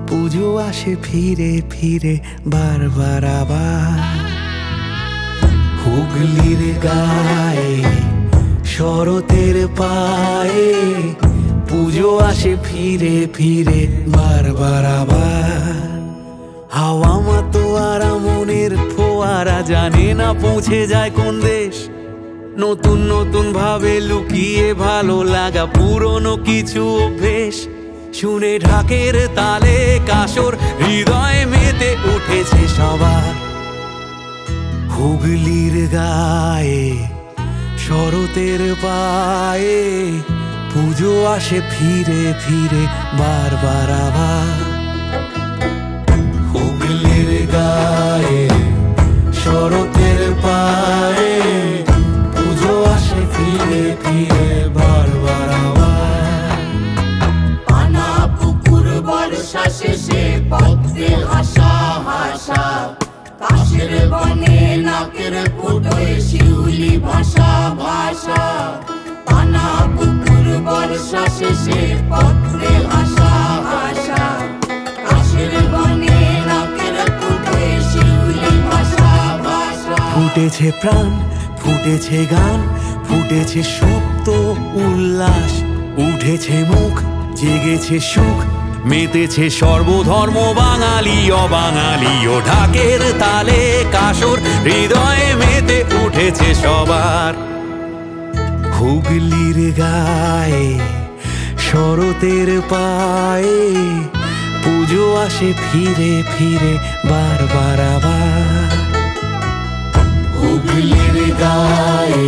পুজো আসে ফিরে ফিরে বারবার আবার। হুগলির গায়ে শরতের পায়ে পুজো আসে ফিরে ফিরে বারবার আবার। হাওয়া মাতোয়ারা মনের ফোয়ারা জানে না পৌঁছে যায় কোন দেশ। নতুন নতুন ভাবে লুকিয়ে ভালো লাগা পুরনো কিছু অভ্যেস। শুনে ঢাকের তালে কাসর হৃদয় মেতে উঠেছে সবার। হুগলির গায়ে শরতের পায়ে পুজো আসে ফিরে ফিরে বারবার আবার। হুগলির গায়ে শরতের পায়ে পুজো আসে ফিরে ফিরে বারবার আবার। পানা পুকুর বর্ষা শেষে পত্রে হাসা হাসা, কাশের বনে নাকের ফুটোয় শিউলি ভাষা ভাষা। পানা পুকুর বর্ষা শেষে পত্রে হাসা হাসা, কাশের বনে নাকের ফুটোয় শিউলি ভাষা ভাষা। ফুটেছে প্রাণ, ফুটেছে গান, ফুটেছে সুপ্ত উল্লাস। উঠেছে মুখ, জেগেছে সুখ, মেতেছে সর্বধর্ম বাঙালি অবাঙালি। ও ঢাকের তালে কাসর হৃদয়ে মেতে উঠেছে সবার। হুগলির গায়ে শরতের পায়ে পুজো আসে ফিরে ফিরে বারবার আবার। হুগলির গায়ে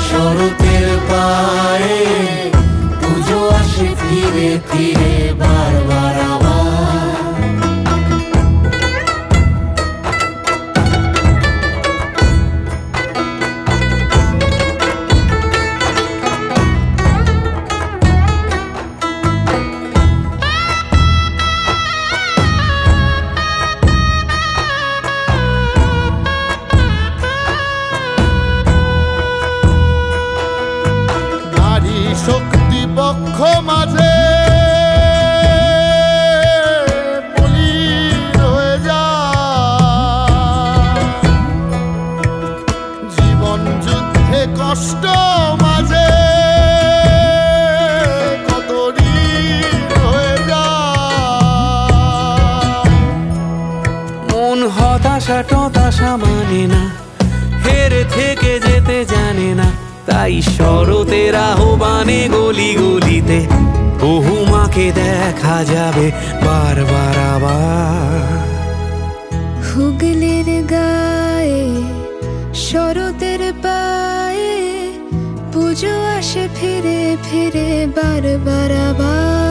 শরতের পায়ে পুজো আসে ফিরে ফিরে বারবার আবার। শক্তি পক্ষ মাঝে বলি হয়ে যায়। জীবন যুদ্ধে কষ্ট মাঝে কত ঋণ হয়ে যায়। মন হতাশা টতাশা মানে না, হেরে থেকে যেতে জানে না। তাই শরতের আহ্বানে গলি গলিতে বহু মাকে দেখা যাবে বারবার আবার। হুগলির গায়ে শরতের পায়ে পুজো আসে ফিরে ফিরে বারবার আবার।